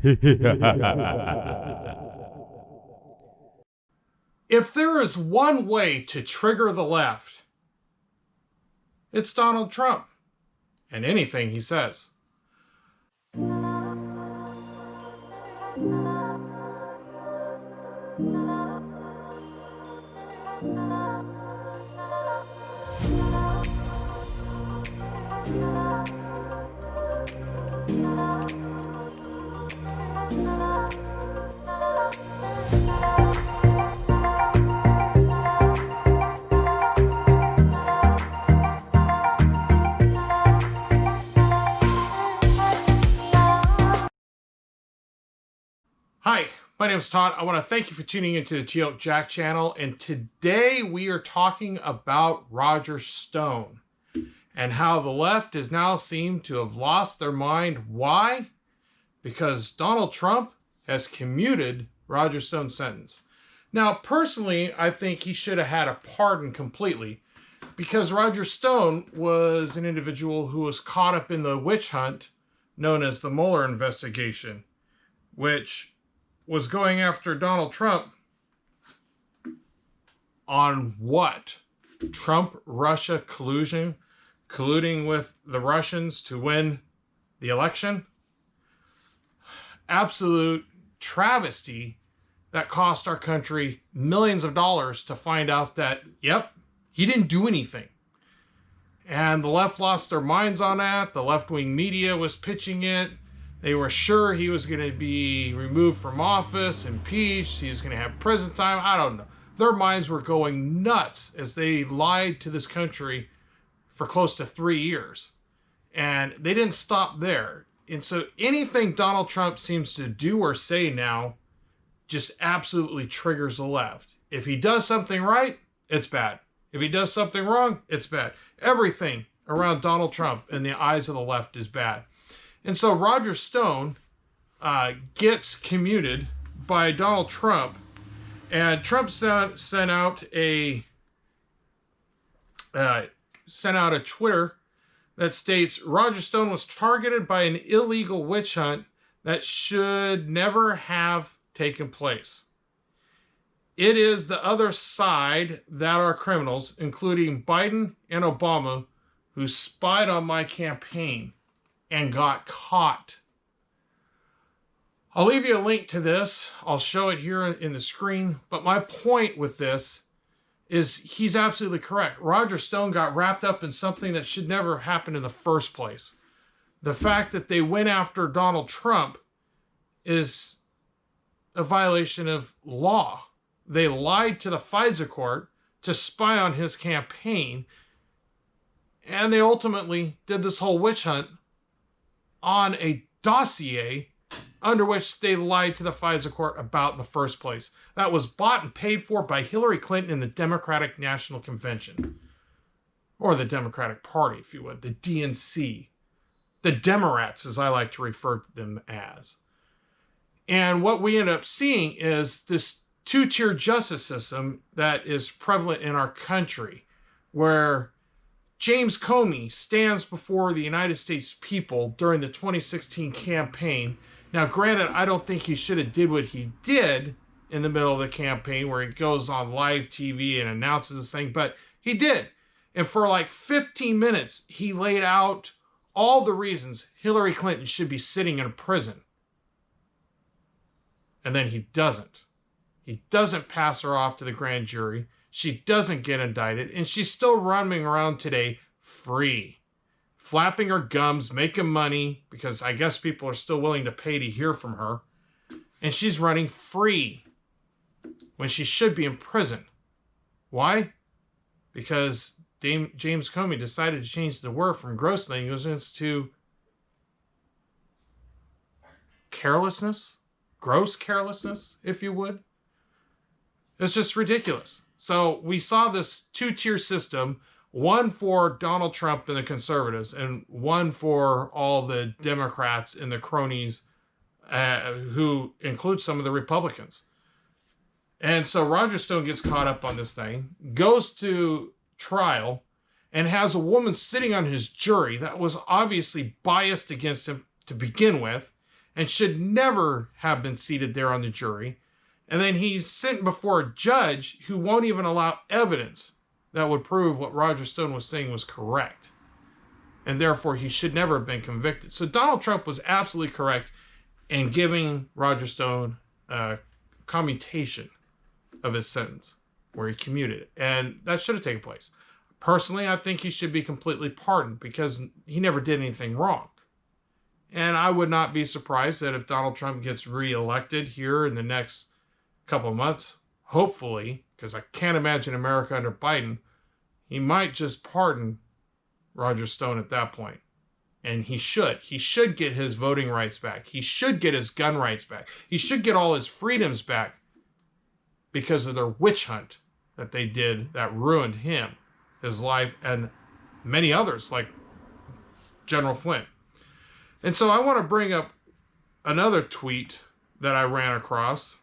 If there is one way to trigger the left, it's Donald Trump and anything he says. Hi, my name is Todd. I want to thank you for tuning into the Geo Jack channel, and today we are talking about Roger Stone and how the left has now seemed to have lost their mind. Why? Because Donald Trump has commuted Roger Stone's sentence. Now, personally, I think he should have had a pardon completely, because Roger Stone was an individual who was caught up in the witch hunt known as the Mueller investigation, which was going after Donald Trump on what? Trump-Russia collusion, colluding with the Russians to win the election? Absolute travesty that cost our country millions of dollars to find out that, yep, he didn't do anything. And the left lost their minds on that. The left-wing media was pitching it. They were sure he was going to be removed from office, impeached, he was going to have prison time. I don't know. Their minds were going nuts as they lied to this country for close to 3 years. And they didn't stop there. And so anything Donald Trump seems to do or say now just absolutely triggers the left. If he does something right, it's bad. If he does something wrong, it's bad. Everything around Donald Trump in the eyes of the left is bad. And so Roger Stone gets commuted by Donald Trump, and Trump sent out a Twitter that states Roger Stone was targeted by an illegal witch hunt that should never have taken place. It is the other side that are criminals, including Biden and Obama, who spied on my campaign and got caught. I'll leave you a link to this. I'll show it here in the screen. But my point with this is he's absolutely correct. Roger Stone got wrapped up in something that should never have happened in the first place. The fact that they went after Donald Trump is a violation of law. They lied to the FISA court to spy on his campaign, and they ultimately did this whole witch hunt on a dossier under which they lied to the FISA court about in the first place. That was bought and paid for by Hillary Clinton and the Democratic National Convention. Or the Democratic Party, if you would. The DNC. The Demorats, as I like to refer to them as. And what we end up seeing is this two-tier justice system that is prevalent in our country, where James Comey stands before the United States people during the 2016 campaign. Now, granted, I don't think he should have did what he did in the middle of the campaign, where he goes on live TV and announces this thing, but he did. And for like 15 minutes, he laid out all the reasons Hillary Clinton should be sitting in a prison. And then he doesn't. He doesn't pass her off to the grand jury. She doesn't get indicted, and she's still running around today free, flapping her gums, making money, because I guess people are still willing to pay to hear from her, and she's running free when she should be in prison. Why? Because James Comey decided to change the word from gross negligence to carelessness, gross carelessness, if you would. It's just ridiculous. So we saw this two-tier system, one for Donald Trump and the conservatives, and one for all the Democrats and the cronies, who include some of the Republicans. And so Roger Stone gets caught up on this thing, goes to trial, and has a woman sitting on his jury that was obviously biased against him to begin with, and should never have been seated there on the jury. And then he's sent before a judge who won't even allow evidence that would prove what Roger Stone was saying was correct. And therefore, he should never have been convicted. So Donald Trump was absolutely correct in giving Roger Stone a commutation of his sentence, where he commuted it. And that should have taken place. Personally, I think he should be completely pardoned because he never did anything wrong. And I would not be surprised that if Donald Trump gets reelected here in the next couple of months, hopefully, because I can't imagine America under Biden, he might just pardon Roger Stone at that point. And he should. He should get his voting rights back. He should get his gun rights back. He should get all his freedoms back because of their witch hunt that they did that ruined him, his life, and many others like General Flynn. And so I want to bring up another tweet that I ran across.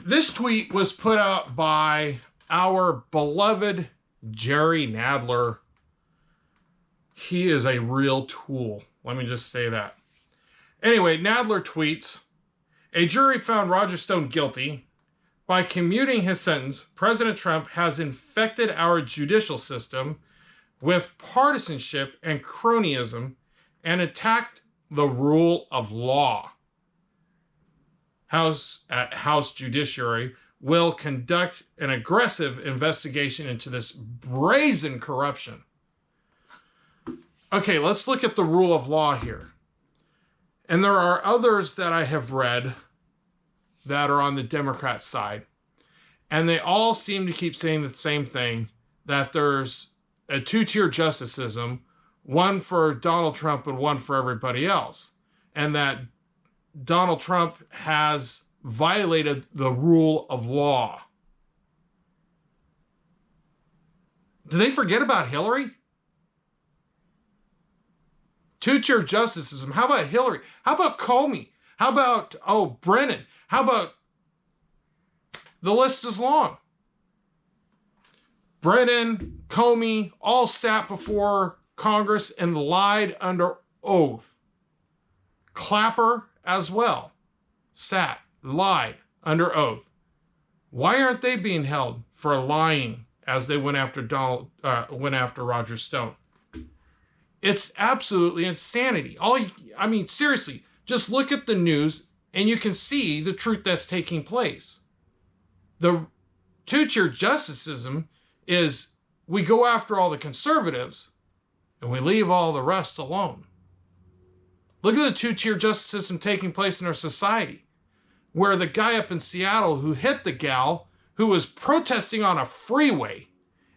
This tweet was put out by our beloved Jerry Nadler. He is a real tool. Let me just say that. Anyway, Nadler tweets, a jury found Roger Stone guilty. By commuting his sentence, President Trump has infected our judicial system with partisanship and cronyism and attacked the rule of law. House Judiciary will conduct an aggressive investigation into this brazen corruption. Okay, let's look at the rule of law here. And there are others that I have read that are on the Democrat side. And they all seem to keep saying the same thing, that there's a two-tier justice system, one for Donald Trump and one for everybody else. And that Donald Trump has violated the rule of law. Do they forget about Hillary? Two-tier justice system. How about Hillary? How about Comey? How about, Brennan? How about, the list is long. Brennan, Comey, all sat before Congress and lied under oath. Clapper as well sat, lied under oath. Why aren't they being held for lying as they went after Roger Stone? It's absolutely insanity. Seriously, just look at the news and you can see the truth that's taking place. The two-tier justice system is we go after all the conservatives and we leave all the rest alone. Look at the two-tier justice system taking place in our society, where the guy up in Seattle who hit the gal who was protesting on a freeway,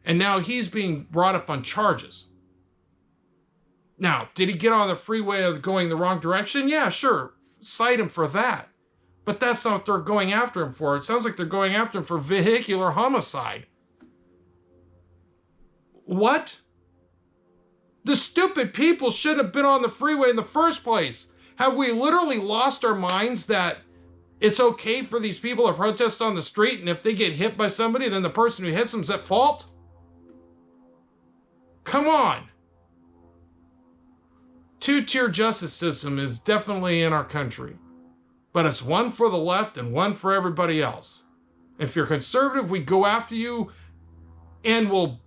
and now he's being brought up on charges. Now, did he get on the freeway going the wrong direction? Yeah, sure. Cite him for that. But that's not what they're going after him for. It sounds like they're going after him for vehicular homicide. What? The stupid people should have been on the freeway in the first place. Have we literally lost our minds that it's okay for these people to protest on the street, and if they get hit by somebody, then the person who hits them's at fault? Come on. Two-tier justice system is definitely in our country, but it's one for the left and one for everybody else. If you're conservative, we go after you and we'll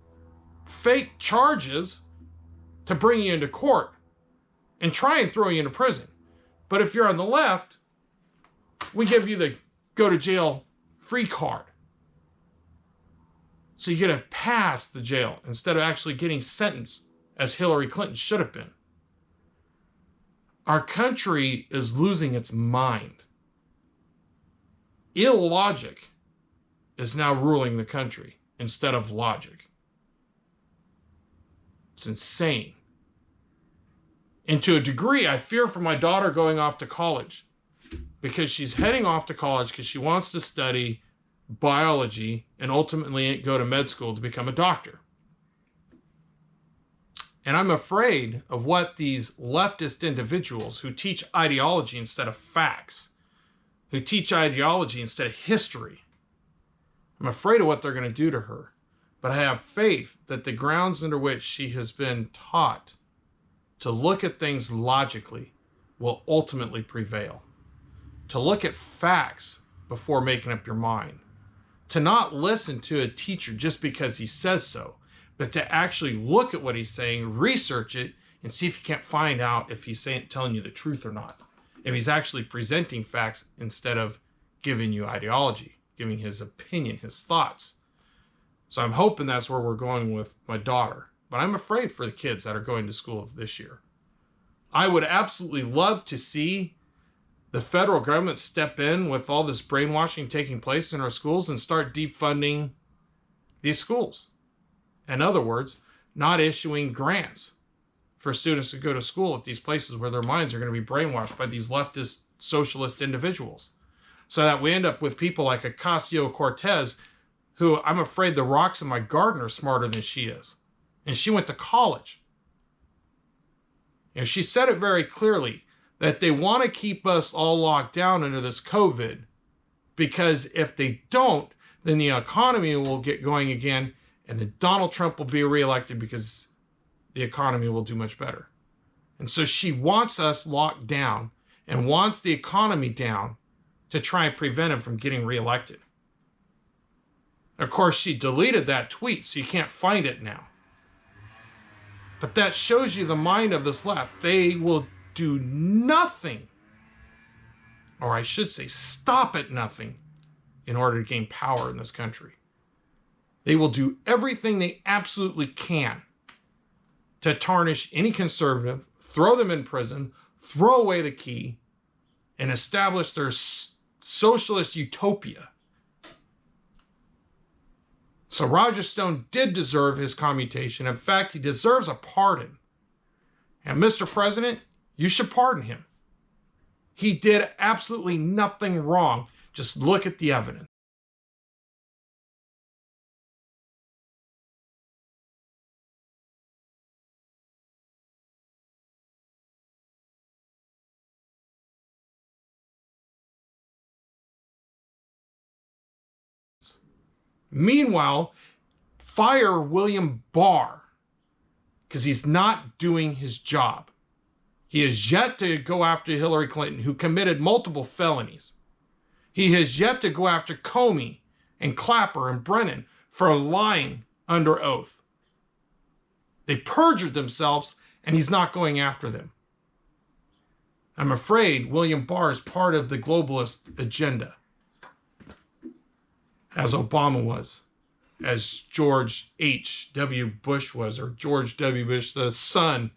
fake charges to bring you into court and try and throw you into prison. But if you're on the left, we give you the go to jail free card. So you get to pass the jail instead of actually getting sentenced as Hillary Clinton should have been. Our country is losing its mind. Illogic is now ruling the country instead of logic. It's insane. And to a degree, I fear for my daughter going off to college, because she's heading off to college because she wants to study biology and ultimately go to med school to become a doctor. And I'm afraid of what these leftist individuals who teach ideology instead of facts, who teach ideology instead of history, I'm afraid of what they're going to do to her. But I have faith that the grounds under which she has been taught to look at things logically will ultimately prevail. To look at facts before making up your mind. To not listen to a teacher just because he says so, but to actually look at what he's saying, research it, and see if you can't find out if he's telling you the truth or not. If he's actually presenting facts instead of giving you ideology, giving his opinion, his thoughts. So I'm hoping that's where we're going with my daughter. But I'm afraid for the kids that are going to school this year. I would absolutely love to see the federal government step in with all this brainwashing taking place in our schools and start defunding these schools. In other words, not issuing grants for students to go to school at these places where their minds are going to be brainwashed by these leftist socialist individuals. So that we end up with people like Ocasio-Cortez, who I'm afraid the rocks in my garden are smarter than she is. And she went to college. And she said it very clearly that they want to keep us all locked down under this COVID, because if they don't, then the economy will get going again, and then Donald Trump will be reelected because the economy will do much better. And so she wants us locked down and wants the economy down to try and prevent him from getting reelected. Of course, she deleted that tweet, so you can't find it now. But that shows you the mind of this left. They will do nothing, or I should say stop at nothing, in order to gain power in this country. They will do everything they absolutely can to tarnish any conservative, throw them in prison, throw away the key, and establish their socialist utopia. So Roger Stone did deserve his commutation. In fact, he deserves a pardon. And Mr. President, you should pardon him. He did absolutely nothing wrong. Just look at the evidence. Meanwhile, fire William Barr, because he's not doing his job. He has yet to go after Hillary Clinton, who committed multiple felonies. He has yet to go after Comey and Clapper and Brennan for lying under oath. They perjured themselves, and he's not going after them. I'm afraid William Barr is part of the globalist agenda, as Obama was, as George H.W. Bush was, or George W. Bush, the son,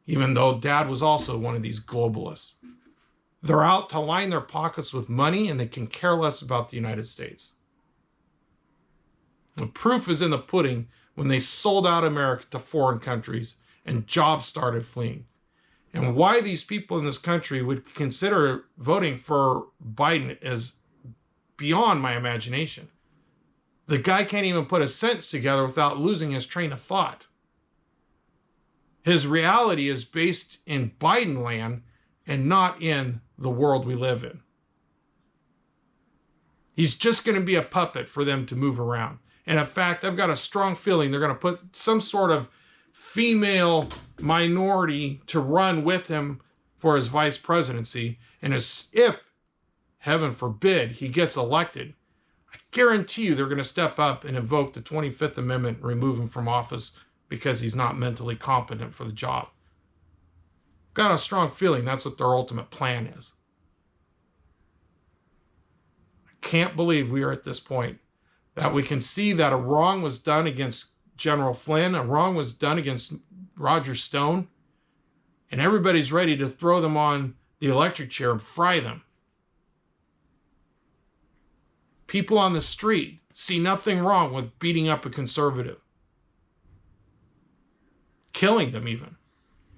even though dad was also one of these globalists. They're out to line their pockets with money, and they can care less about the United States. The proof is in the pudding when they sold out America to foreign countries and jobs started fleeing. And why these people in this country would consider voting for Biden is beyond my imagination. The guy can't even put a sentence together without losing his train of thought. His reality is based in Biden land and not in the world we live in. He's just going to be a puppet for them to move around. And in fact, I've got a strong feeling they're going to put some sort of female minority to run with him for his vice presidency. And if, heaven forbid, he gets elected, I guarantee you they're going to step up and invoke the 25th Amendment and remove him from office because he's not mentally competent for the job. Got a strong feeling that's what their ultimate plan is. I can't believe we are at this point, that we can see that a wrong was done against General Flynn, a wrong was done against Roger Stone, and everybody's ready to throw them on the electric chair and fry them. People on the street see nothing wrong with beating up a conservative, killing them even,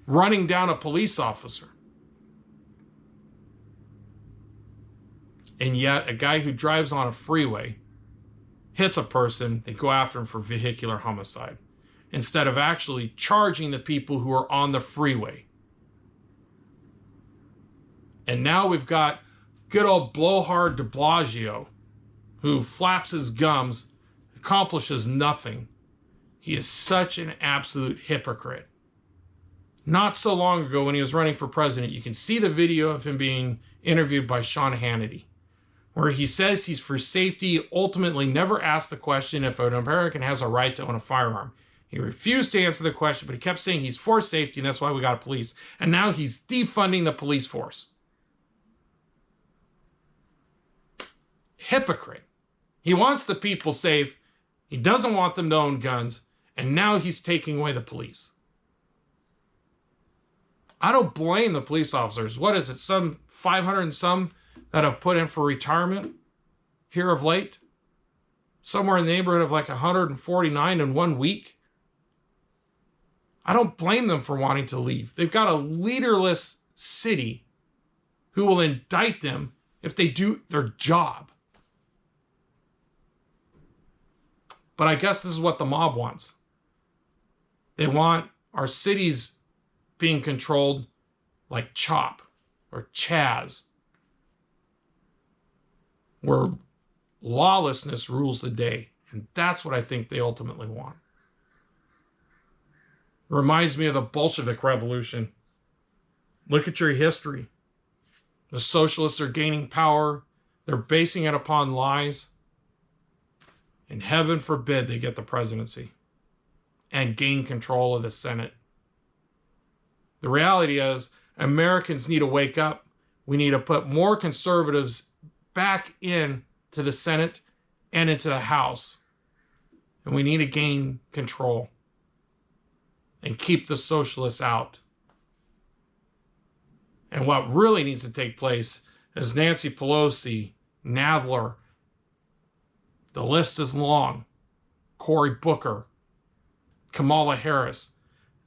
running down a police officer. And yet, a guy who drives on a freeway hits a person, they go after him for vehicular homicide, instead of actually charging the people who are on the freeway. And now we've got good old blowhard de Blasio, who flaps his gums, accomplishes nothing. He is such an absolute hypocrite. not so long ago when he was running for president. You can see the video of him being interviewed by Sean Hannity, where he says he's for safety, ultimately never asked the question if an American has a right to own a firearm. He refused to answer the question, but he kept saying he's for safety, and that's why we got a police. And now he's defunding the police force. Hypocrite. He wants the people safe. He doesn't want them to own guns. And now he's taking away the police. I don't blame the police officers. What is it? Some 500 and some that have put in for retirement here of late? Somewhere in the neighborhood of like 149 in 1 week. I don't blame them for wanting to leave. They've got a leaderless city who will indict them if they do their job. But I guess this is what the mob wants. They want our cities being controlled like CHOP or Chaz, where lawlessness rules the day. And that's what I think they ultimately want. Reminds me of the Bolshevik Revolution. Look at your history. The socialists are gaining power. They're basing it upon lies. And heaven forbid they get the presidency and gain control of the Senate. The reality is, Americans need to wake up. We need to put more conservatives back into the Senate and into the House. And we need to gain control and keep the socialists out. And what really needs to take place is Nancy Pelosi, Nadler, the list is long, Cory Booker, Kamala Harris,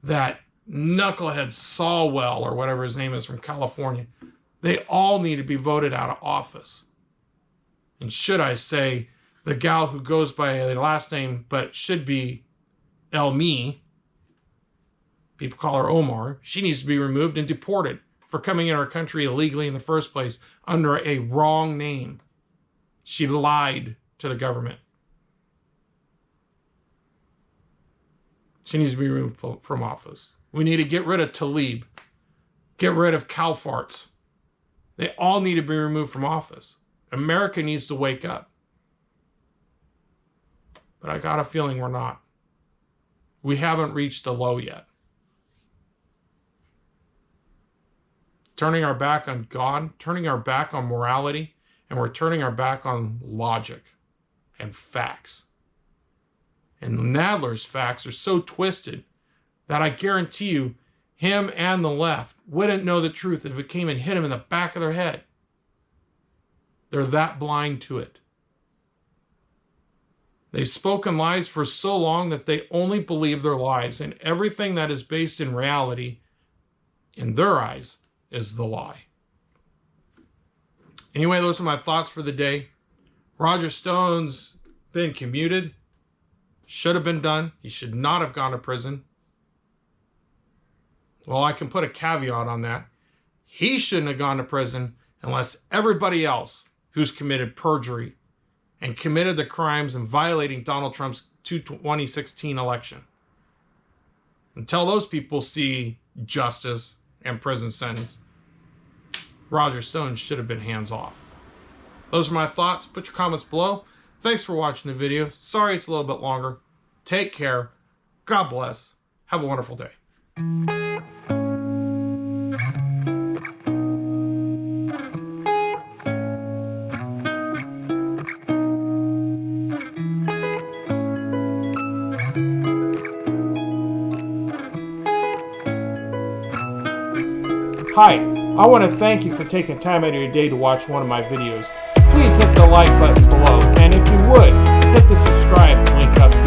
that knucklehead Sawwell, or whatever his name is, from California. They all need to be voted out of office. And should I say, the gal who goes by the last name, but should be Elmi, people call her Omar, she needs to be removed and deported for coming in our country illegally in the first place under a wrong name. She lied to the government. She needs to be removed from office. We need to get rid of Tlaib. Get rid of cow farts. They all need to be removed from office. America needs to wake up. But I got a feeling we're not. We haven't reached the low yet. Turning our back on God, turning our back on morality, and we're turning our back on logic and facts. And Nadler's facts are so twisted that I guarantee you him and the left wouldn't know the truth if it came and hit him in the back of their head. They're that blind to it. They've spoken lies for so long that they only believe their lies, and everything that is based in reality, in their eyes, is the lie. Anyway, those are my thoughts for the day. Roger Stone's been commuted. Should have been done. He should not have gone to prison. Well, I can put a caveat on that. He shouldn't have gone to prison unless everybody else who's committed perjury and committed the crimes and violating Donald Trump's 2016 election. Until those people see justice and prison sentence, Roger Stone should have been hands off. Those are my thoughts. Put your comments below. Thanks for watching the video. Sorry it's a little bit longer. Take care. God bless. Have a wonderful day. Hi, I want to thank you for taking time out of your day to watch one of my videos. Please hit the like button below, and if you would, hit the subscribe link up